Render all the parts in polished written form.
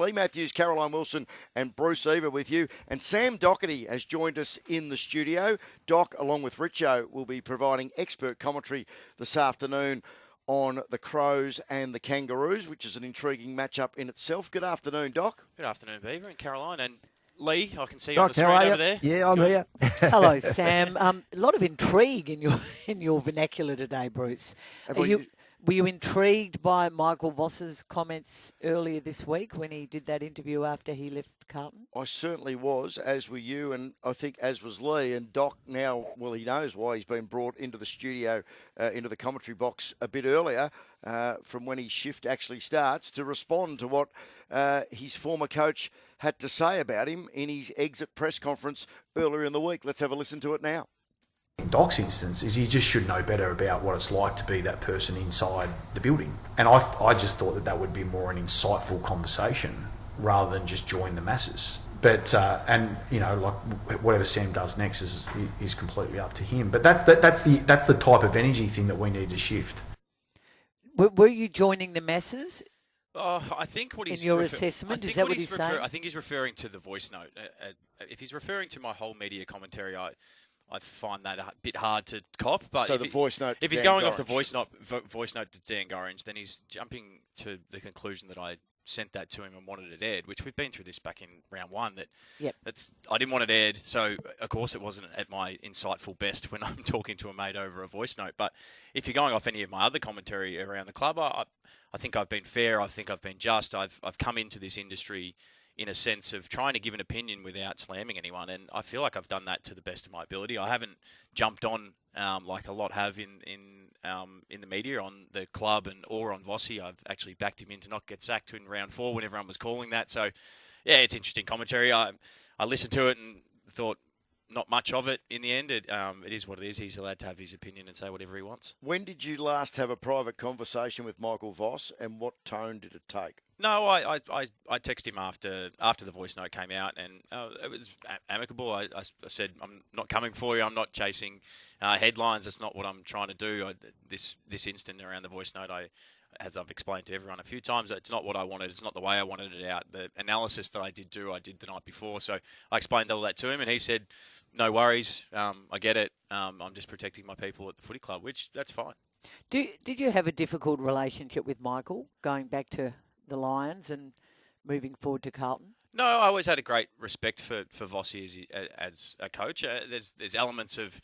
Leigh Matthews, Caroline Wilson and Bruce Eva with you. And Sam Docherty has joined us in the studio. Doc, along with Richo, will be providing expert commentary this afternoon on the Crows and the Kangaroos, which is an intriguing matchup in itself. Good afternoon, Doc. Good afternoon, Beaver and Caroline. And Leigh, I can see you Doc, on the screen over there. Yeah, I'm here. Hello, Sam. A lot of intrigue in your vernacular today, Bruce. Were you intrigued by Michael Voss's comments earlier this week when he did that interview after he left Carlton? I certainly was, as were you, and I think as was Leigh. And Doc now, well, he knows why he's been brought into the studio, into the commentary box a bit earlier from when his shift actually starts to respond to what his former coach had to say about him in his exit press conference earlier in the week. Let's have a listen to it now. In Doc's instance, is he just should know better about what it's like to be that person inside the building. And I just thought that would be more an insightful conversation rather than just join the masses. But and you know, like whatever Sam does next is completely up to him. But that's the type of energy thing that we need to shift. Were you joining the masses? I think what he's in your assessment, is that what he's saying? I think he's referring to the voice note. If he's referring to my whole media commentary, I find that a bit hard to cop. But so the voice note. If he's going off the voice note to Dan Gorringe, then he's jumping to the conclusion that I sent that to him and wanted it aired, which we've been through this back in round one. I didn't want it aired, so of course it wasn't at my insightful best when I'm talking to a mate over a voice note. But if you're going off any of my other commentary around the club, I think I've been fair. I think I've been just. I've come into this industry in a sense of trying to give an opinion without slamming anyone, and I feel like I've done that to the best of my ability. I haven't jumped on like a lot have in the media on the club or on Vossi. I've actually backed him in to not get sacked in round 4 when everyone was calling that. So, yeah, it's interesting commentary. I listened to it and thought not much of it in the end. It is what it is. He's allowed to have his opinion and say whatever he wants. When did you last have a private conversation with Michael Voss, and what tone did it take? No, I texted him after the voice note came out, and it was amicable. I said, I'm not coming for you. I'm not chasing headlines. That's not what I'm trying to do. This instant around the voice note, as I've explained to everyone a few times, it's not what I wanted. It's not the way I wanted it out. The analysis that I did the night before. So I explained all that to him, and he said, no worries. I get it. I'm just protecting my people at the footy club, which that's fine. Did you have a difficult relationship with Michael going back to the Lions and moving forward to Carlton? No, I always had a great respect for Vossi as a coach. There's elements of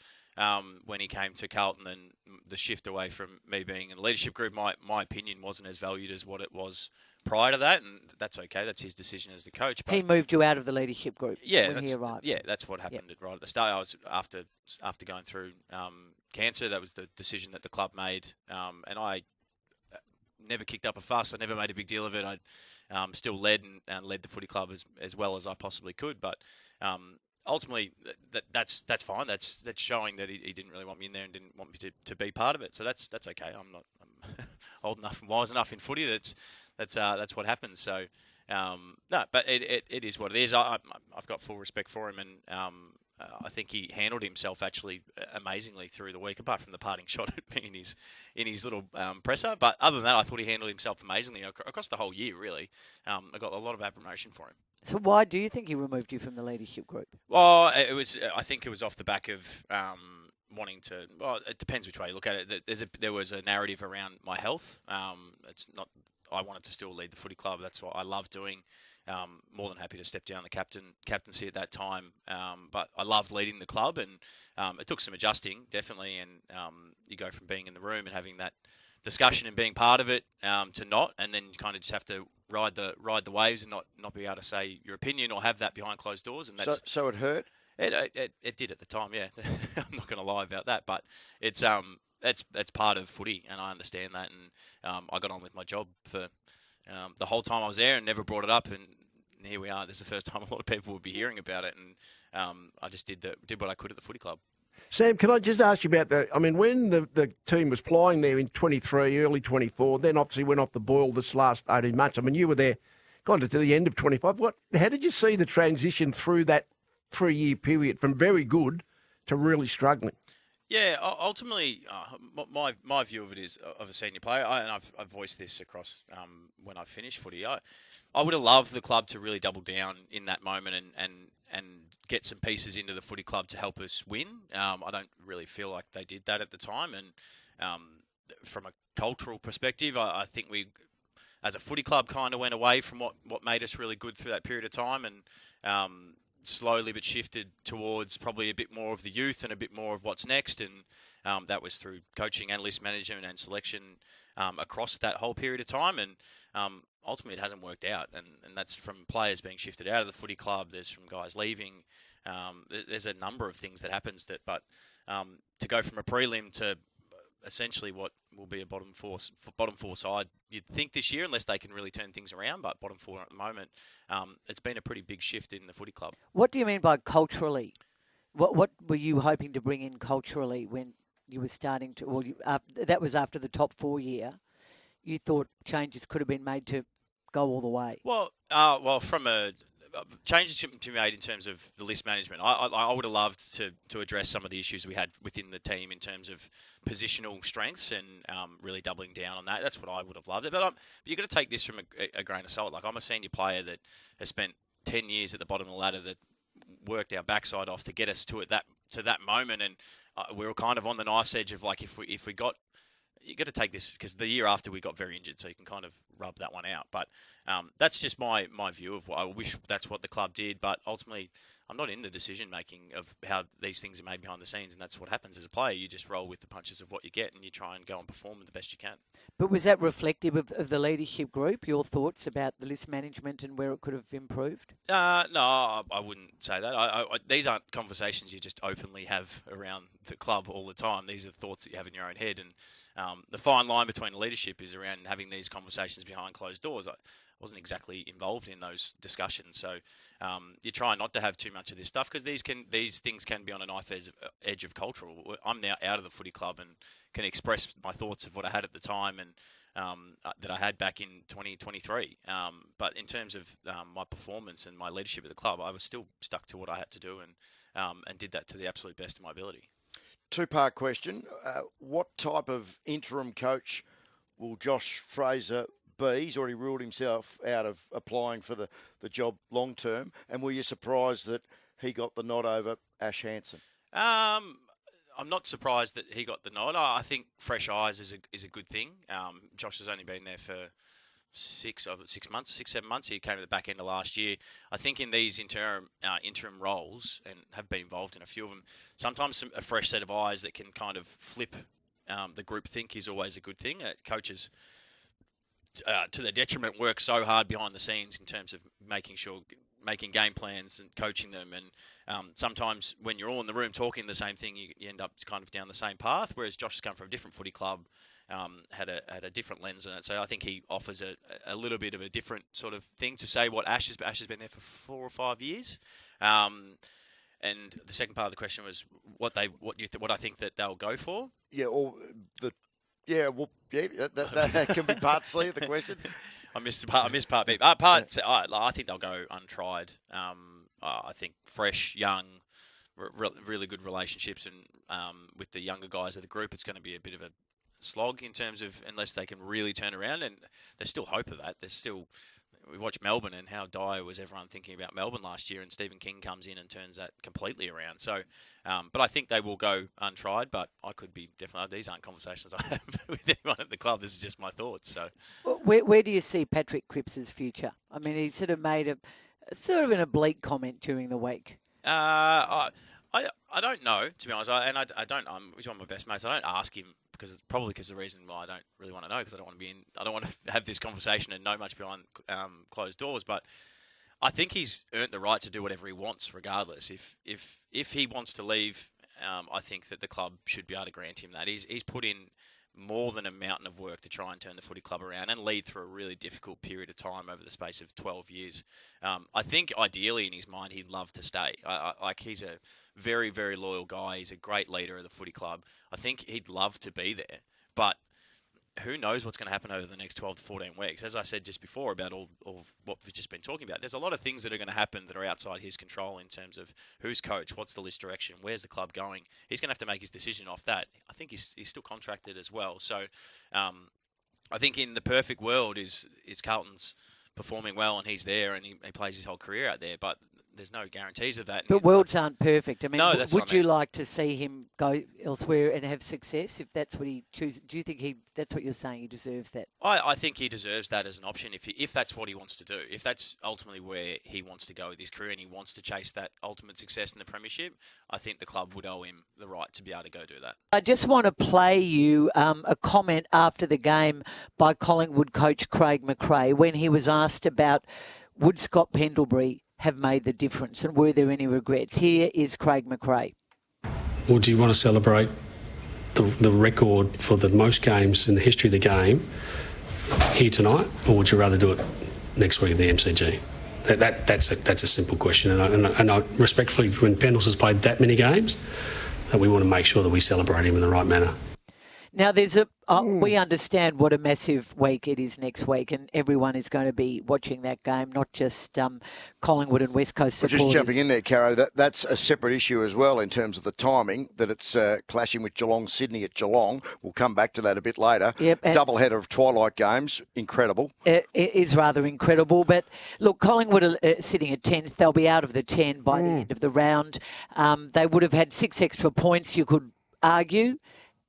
when he came to Carlton and the shift away from me being in the leadership group, my opinion wasn't as valued as what it was prior to that, and that's okay. That's his decision as the coach. But he moved you out of the leadership group when he arrived. Yeah, that's what happened right at the start. I was after going through cancer. That was the decision that the club made, and I never kicked up a fuss. I never made a big deal of it. I still led and led the footy club as well as I possibly could. But ultimately, that's fine. That's showing that he didn't really want me in there and didn't want me to be part of it. So that's okay. I'm old enough and wise enough in footy. That's what happens. So no, but it is what it is. I've got full respect for him, and I think he handled himself actually amazingly through the week, apart from the parting shot at me in his little presser. But other than that, I thought he handled himself amazingly across the whole year, really. I got a lot of admiration for him. So why do you think he removed you from the leadership group? Well, I think it was off the back of wanting to. Well, it depends which way you look at it. There was a narrative around my health. It's not. I wanted to still lead the footy club. That's what I love doing. More than happy to step down the captaincy at that time. But I loved leading the club, and it took some adjusting, definitely. And you go from being in the room and having that discussion and being part of it to not, and then you kind of just have to ride the waves and not be able to say your opinion or have that behind closed doors. And that's so it hurt. It did at the time, yeah. I'm not going to lie about that, but it's part of footy, and I understand that, and I got on with my job for the whole time I was there and never brought it up, and here we are. This is the first time a lot of people would be hearing about it, and I just did what I could at the footy club. Sam, can I just ask you about when the team was flying there in 23, early 24, then obviously went off the boil this last 18 months. I mean, you were there kind of to the end of 25. How did you see the transition through that 3-year period from very good to really struggling? Yeah, ultimately, my view of it is of a senior player, and I've voiced this across when I finished footy. I would have loved the club to really double down in that moment and get some pieces into the footy club to help us win. I don't really feel like they did that at the time. And from a cultural perspective, I think we, as a footy club, kind of went away from what made us really good through that period of time, and slowly but shifted towards probably a bit more of the youth and a bit more of what's next. And that was through coaching, analyst management and selection across that whole period of time. And ultimately it hasn't worked out. And that's from players being shifted out of the footy club. There's from guys leaving. There's a number of things that happens but to go from a prelim to essentially what will be a bottom four side, you'd think this year, unless they can really turn things around, but bottom four at the moment, it's been a pretty big shift in the footy club. What do you mean by culturally? What were you hoping to bring in culturally when you were starting to, or that was after the top 4 year, you thought changes could have been made to go all the way? Well, from a changes to be made in terms of the list management. I would have loved to address some of the issues we had within the team in terms of positional strengths and really doubling down on that. That's what I would have loved. But you've got to take this from a grain of salt. Like, I'm a senior player that has spent 10 years at the bottom of the ladder, that worked our backside off to get us to that moment, and we were kind of on the knife's edge of, like, if we got. You got to take this, because the year after we got very injured, so you can kind of rub that one out. But that's just my view of what I wish that's what the club did. But ultimately, I'm not in the decision making of how these things are made behind the scenes, and that's what happens as a player. You just roll with the punches of what you get, and you try and go and perform the best you can. But was that reflective of the leadership group? Your thoughts about the list management and where it could have improved? No, I wouldn't say that. These aren't conversations you just openly have around the club all the time. These are thoughts that you have in your own head, and the fine line between leadership is around having these conversations behind closed doors. I wasn't exactly involved in those discussions, so you try not to have too much of this stuff, because these things can be on a knife edge of cultural. I'm now out of the footy club and can express my thoughts of what I had at the time and that I had back in 2023. But in terms of my performance and my leadership at the club, I was still stuck to what I had to do and did that to the absolute best of my ability. Two-part question. What type of interim coach will Josh Fraser be? He's already ruled himself out of applying for the job long-term. And were you surprised that he got the nod over Ash Hansen? I'm not surprised that he got the nod. I think fresh eyes is a good thing. Josh has only been there for 7 months. He came at the back end of last year. I think in these interim roles, and have been involved in a few of them, sometimes a fresh set of eyes that can kind of flip the group think is always a good thing. Coaches, to their detriment, work so hard behind the scenes in terms of making game plans and coaching them, and sometimes when you're all in the room talking the same thing, you end up kind of down the same path, whereas Josh has come from a different footy club, had a different lens on it. So I think he offers a little bit of a different sort of thing to say what Ash has been there for 4 or 5 years. And the second part of the question was what I think that they'll go for. That can be part C of the question. I missed part B. Part C, I think they'll go untried. I think fresh, young, really good relationships, and with the younger guys of the group, it's going to be a bit of a slog in terms of, unless they can really turn around, and there's still hope of that. We watched Melbourne and how dire was everyone thinking about Melbourne last year, and Stephen King comes in and turns that completely around. So, but I think they will go untried, but I could be definitely, these aren't conversations I have with anyone at the club. This is just my thoughts. So, where do you see Patrick Cripps' future? I mean, he sort of made an oblique comment during the week. I don't know, to be honest. I'm one of my best mates. I don't ask him, because the reason why I don't really want to know, because I don't want to have this conversation and know much behind closed doors. But I think he's earned the right to do whatever he wants, regardless. If he wants to leave, I think that the club should be able to grant him that. He's put in more than a mountain of work to try and turn the footy club around and lead through a really difficult period of time over the space of 12 years. I think ideally in his mind he'd love to stay. He's a very, very loyal guy. He's a great leader of the footy club. I think he'd love to be there, but who knows what's going to happen over the next 12 to 14 weeks. As I said just before about all what we've just been talking about, there's a lot of things that are going to happen that are outside his control in terms of who's coach, what's the list direction, where's the club going. He's going to have to make his decision off that. I think he's still contracted as well. So I think in the perfect world is Carlton's performing well and he's there and he plays his whole career out there. But there's no guarantees of that. But worlds aren't perfect. I mean, no, that's would you like to see him go elsewhere and have success if that's what he chooses? Do you think that's what you're saying, he deserves that? I think he deserves that as an option if that's what he wants to do. If that's ultimately where he wants to go with his career and he wants to chase that ultimate success in the premiership, I think the club would owe him the right to be able to go do that. I just want to play you a comment after the game by Collingwood coach Craig McRae when he was asked about would Scott Pendlebury have made the difference and were there any regrets. Here is Craig McRae. Well, do you want to celebrate the record for the most games in the history of the game here tonight, or would you rather do it next week at the MCG? That's a simple question, and I respectfully, when Pendles has played that many games, we want to make sure that we celebrate him in the right manner. Now, we understand what a massive week it is next week, and everyone is going to be watching that game, not just Collingwood and West Coast supporters. Just jumping in there, Caro, that's a separate issue as well in terms of the timing, that it's clashing with Geelong, Sydney at Geelong. We'll come back to that a bit later. Yep, doubleheader of twilight games, incredible. It is rather incredible, but look, Collingwood are sitting at 10th. They'll be out of the 10 by the end of the round. They would have had 6 extra points, you could argue,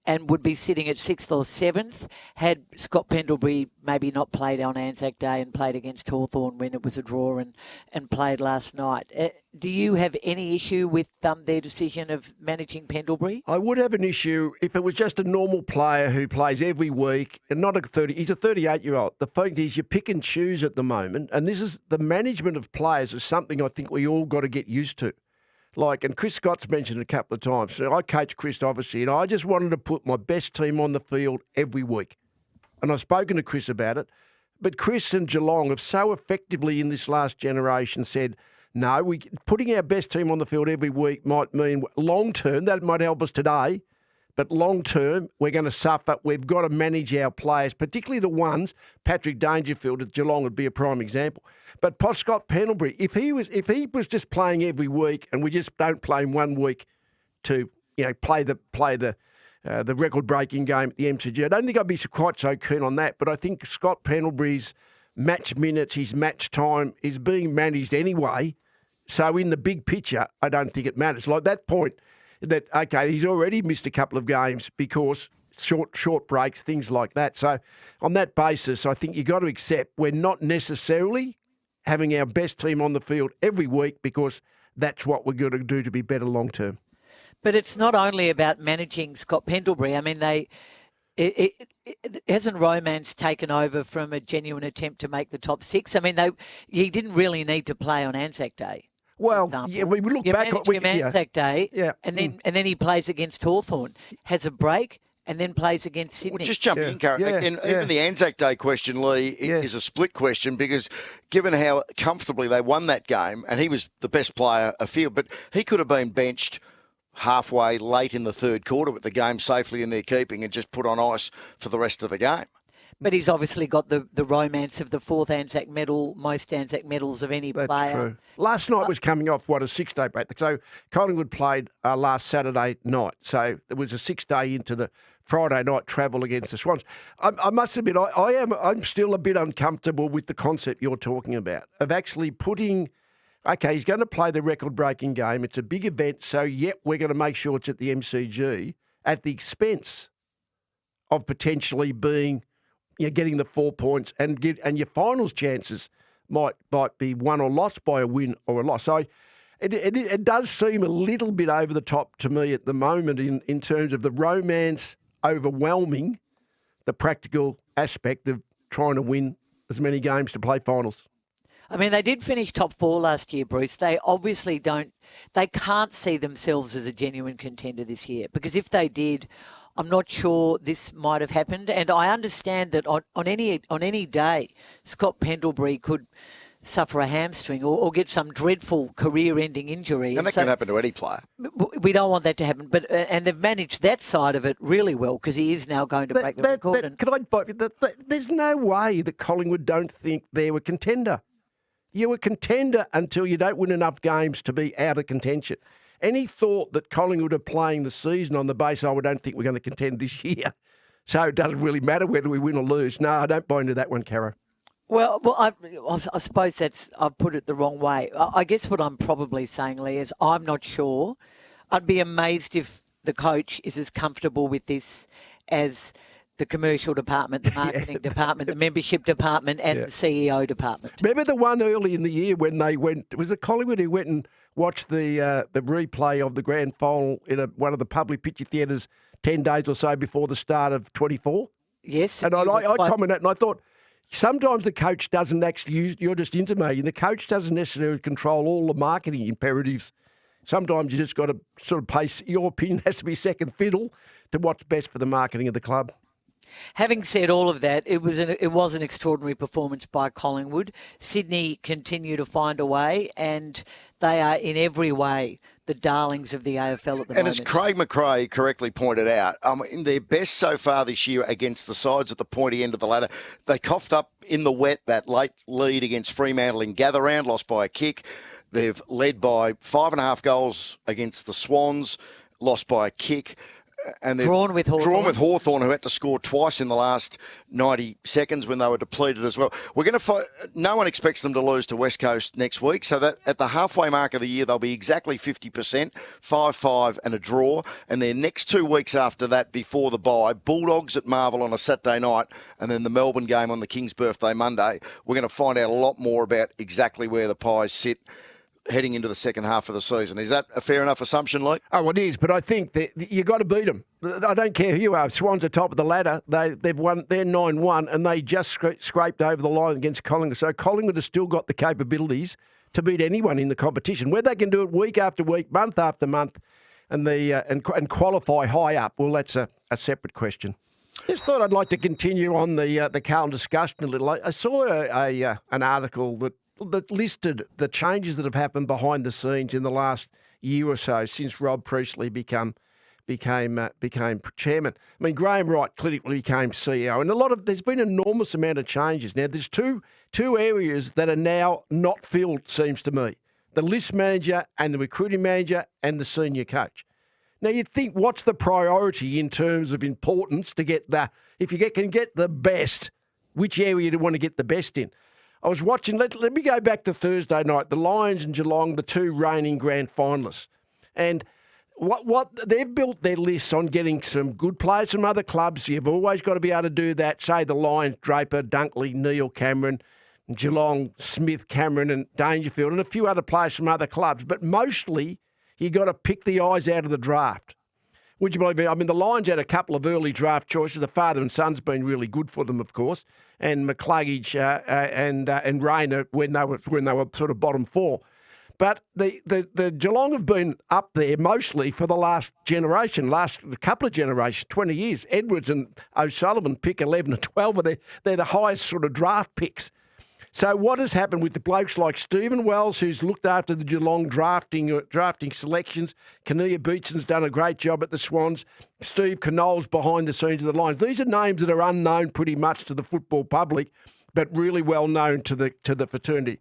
and would be sitting at 6th or 7th had Scott Pendlebury maybe not played on Anzac Day and played against Hawthorn when it was a draw and played last night. Do you have any issue with their decision of managing Pendlebury? I would have an issue if it was just a normal player who plays every week and not he's a 38-year-old. The fact is you pick and choose at the moment, and this is the management of players is something I think we all got to get used to. And Chris Scott's mentioned it a couple of times. So I coach Chris, obviously, and I just wanted to put my best team on the field every week. And I've spoken to Chris about it. But Chris and Geelong have so effectively in this last generation said, no, putting our best team on the field every week might mean long-term, that might help us today, but long-term, we're going to suffer. We've got to manage our players, particularly the ones, Patrick Dangerfield at Geelong would be a prime example. But Scott Pendlebury, if he was just playing every week and we just don't play him 1 week to play the record-breaking game at the MCG, I don't think I'd be quite so keen on that. But I think Scott Pendlebury's match minutes, his match time is being managed anyway. So in the big picture, I don't think it matters. Like that point that, okay, he's already missed a couple of games because short breaks, things like that. So on that basis, I think you've got to accept we're not necessarily having our best team on the field every week because that's what we're going to do to be better long term. But it's not only about managing Scott Pendlebury. I mean, hasn't romance taken over from a genuine attempt to make the top 6? I mean, he didn't really need to play on Anzac Day. Well, yeah, we look back on Anzac Day, and then he plays against Hawthorn, has a break, and then plays against Sydney. Well, just jumping in, Karen. Even the Anzac Day question, Lee, is a split question because given how comfortably they won that game, and he was the best player afield, but he could have been benched halfway late in the third quarter with the game safely in their keeping and just put on ice for the rest of the game. But he's obviously got the romance of the 4th Anzac medal, most Anzac medals of any player. That's true. Last night was coming off, a 6-day break. So Collingwood played last Saturday night. So it was a 6-day into the Friday night travel against the Swans. I must admit, I'm still a bit uncomfortable with the concept you're talking about of actually putting, okay, he's going to play the record-breaking game. It's a big event, so we're going to make sure it's at the MCG at the expense of potentially being, getting the 4 points and your finals chances might be won or lost by a win or a loss. So it does seem a little bit over the top to me at the moment in terms of the romance overwhelming the practical aspect of trying to win as many games to play finals. I mean, they did finish top 4 last year, Bruce. They obviously can't see themselves as a genuine contender this year because if they did, I'm not sure this might have happened. And I understand that on any day, Scott Pendlebury could suffer a hamstring or get some dreadful career-ending injury. And that can happen to any player. We don't want that to happen. But and they've managed that side of it really well because he is now going to break the record. There's no way that Collingwood don't think they're a contender. You're a contender until you don't win enough games to be out of contention. Any thought that Collingwood are playing the season on the base, I don't think we're going to contend this year. So it doesn't really matter whether we win or lose. No, I don't buy into that one, Caro. Well, I suppose I've put it the wrong way. I guess what I'm probably saying, Leigh, is I'm not sure. I'd be amazed if the coach is as comfortable with this as the commercial department, the marketing department, the membership department, and the CEO department. Remember the one early in the year when they went? Was it Collingwood who went and watched the replay of the grand final in one of the public picture theatres 10 days or so before the start of 24? Yes. And I commented, and I thought, sometimes the coach doesn't actually use, you're just intimating, the coach doesn't necessarily control all the marketing imperatives. Sometimes you just got to sort of pace, your opinion has to be second fiddle to what's best for the marketing of the club. Having said all of that, it was an extraordinary performance by Collingwood. Sydney continue to find a way, and they are in every way the darlings of the AFL at the moment. And as Craig McRae correctly pointed out, in their best so far this year against the sides at the pointy end of the ladder, they coughed up in the wet that late lead against Fremantle in gather round, lost by a kick. They've led by 5.5 goals against the Swans, lost by a kick. And they've drawn with Hawthorn, who had to score twice in the last 90 seconds when they were depleted as well. We're going to no one expects them to lose to West Coast next week, so that at the halfway mark of the year they'll be exactly 50%, 5-5 and a draw. And their next 2 weeks after that, before the bye, Bulldogs at Marvel on a Saturday night, and then the Melbourne game on the King's birthday Monday. We're going to find out a lot more about exactly where the Pies sit heading into the second half of the season. Is that a fair enough assumption, Leigh? Oh, it is, but I think that you've got to beat them. I don't care who you are. Swans are top of the ladder. They've won. They're 9-1, and they just scraped over the line against Collingwood. So Collingwood has still got the capabilities to beat anyone in the competition. Whether they can do it week after week, month after month, and qualify high up, well, that's a separate question. Just thought I'd like to continue on the Carlton discussion a little. I saw an article that listed the changes that have happened behind the scenes in the last year or so since Rob Priestley became chairman. I mean, Graham Wright clearly became CEO, and there's been an enormous amount of changes. Now, there's two areas that are now not filled, seems to me: the list manager and the recruiting manager and the senior coach. Now, you'd think, what's the priority in terms of importance to get if you can get the best, which area do you want to get the best in? I was watching, let me go back to Thursday night, the Lions and Geelong, the two reigning grand finalists. And what they've built their lists on getting some good players from other clubs. You've always got to be able to do that. Say the Lions, Draper, Dunkley, Neil, Cameron, Geelong, Smith, Cameron and Dangerfield, and a few other players from other clubs. But mostly, you got to pick the eyes out of the draft. Would you believe me? I mean, the Lions had a couple of early draft choices. The father and son's been really good for them, of course, and McCluggage and Rayner when they were sort of bottom four. But the Geelong have been up there mostly for the last couple of generations, 20 years. Edwards and O'Sullivan pick 11 and 12, and they're the highest sort of draft picks. So what has happened with the blokes like Stephen Wells, who's looked after the Geelong drafting selections? Kania Beatson's done a great job at the Swans. Steve Knoll's behind the scenes of the Lions. These are names that are unknown pretty much to the football public, but really well known to the fraternity.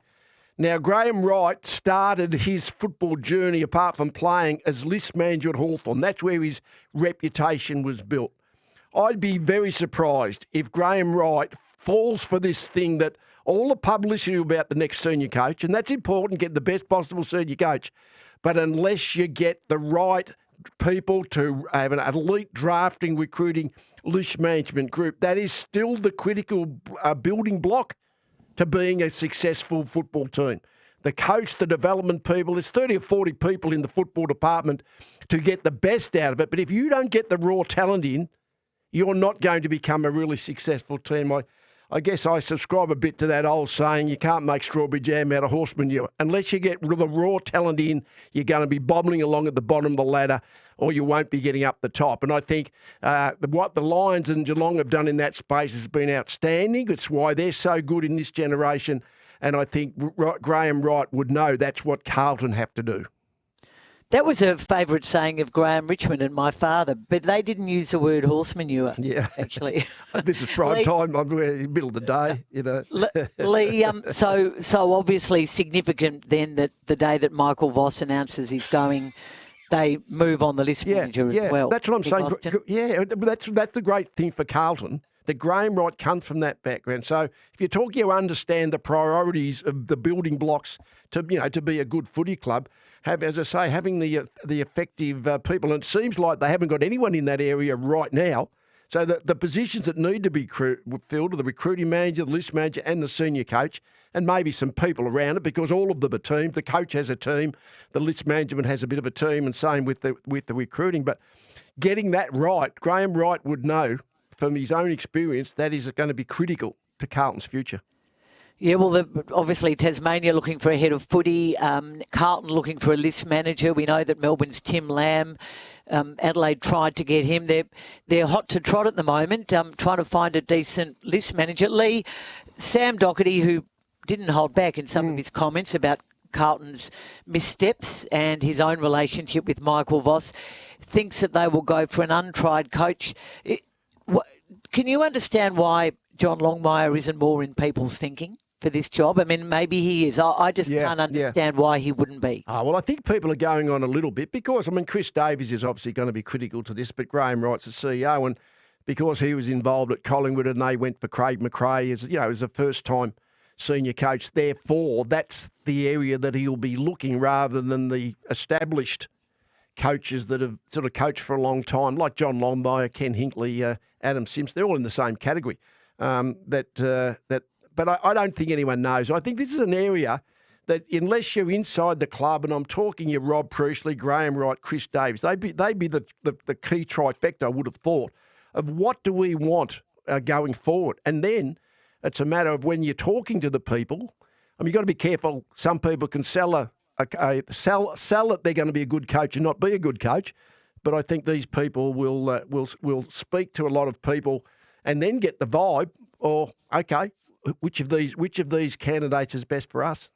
Now, Graham Wright started his football journey, apart from playing, as list manager at Hawthorn. That's where his reputation was built. I'd be very surprised if Graham Wright falls for this thing that all the publicity about the next senior coach, and that's important, get the best possible senior coach, but unless you get the right people to have an elite drafting, recruiting, list management group, that is still the critical building block to being a successful football team. The coach, the development people, there's 30 or 40 people in the football department to get the best out of it, but if you don't get the raw talent in, you're not going to become a really successful team. I guess I subscribe a bit to that old saying, you can't make strawberry jam out of horse manure. Unless you get the raw talent in, you're going to be bobbling along at the bottom of the ladder, or you won't be getting up the top. And I think what the Lions and Geelong have done in that space has been outstanding. It's why they're so good in this generation. And I think Graham Wright would know that's what Carlton have to do. That was a favourite saying of Graham Richmond and my father, but they didn't use the word horse manure, actually. This is prime time. I'm in the middle of the day, you know. Leigh, so obviously significant then that the day that Michael Voss announces he's going, they move on the list manager as well. That's what I'm saying. Yeah, that's the great thing for Carlton that Graham Wright comes from that background. So if you're talking, you understand the priorities of the building blocks to be a good footy club. As I say, having the effective people, and it seems like they haven't got anyone in that area right now. So the positions that need to be filled are the recruiting manager, the list manager, and the senior coach, and maybe some people around it, because all of them are teams. The coach has a team, the list management has a bit of a team, and same with the recruiting. But getting that right, Graham Wright would know from his own experience that is going to be critical to Carlton's future. Yeah, well, obviously Tasmania looking for a head of footy, Carlton looking for a list manager. We know that Melbourne's Tim Lamb, Adelaide tried to get him. They're hot to trot at the moment, trying to find a decent list manager. Leigh, Sam Docherty, who didn't hold back in some of his comments about Carlton's missteps and his own relationship with Michael Voss, thinks that they will go for an untried coach. Can you understand why John Longmire isn't more in people's thinking for this job? I mean, maybe he is. I just can't understand why he wouldn't be. Well, I think people are going on a little bit because, Chris Davies is obviously going to be critical to this, but Graham Wright's the CEO, and because he was involved at Collingwood and they went for Craig McRae as a first-time senior coach, therefore that's the area that he'll be looking rather than the established coaches that have sort of coached for a long time, like John Longmire, Ken Hinkley, Adam Sims. They're all in the same category. But I don't think anyone knows. I think this is an area that unless you're inside the club, and I'm talking your Rob Priestley, Graham Wright, Chris Davies, they'd be the key trifecta, I would have thought, of what do we want going forward. And then it's a matter of when you're talking to the people, you've got to be careful. Some people can sell that they're going to be a good coach and not be a good coach. But I think these people will speak to a lot of people and then get the vibe, or okay, which of these candidates is best for us?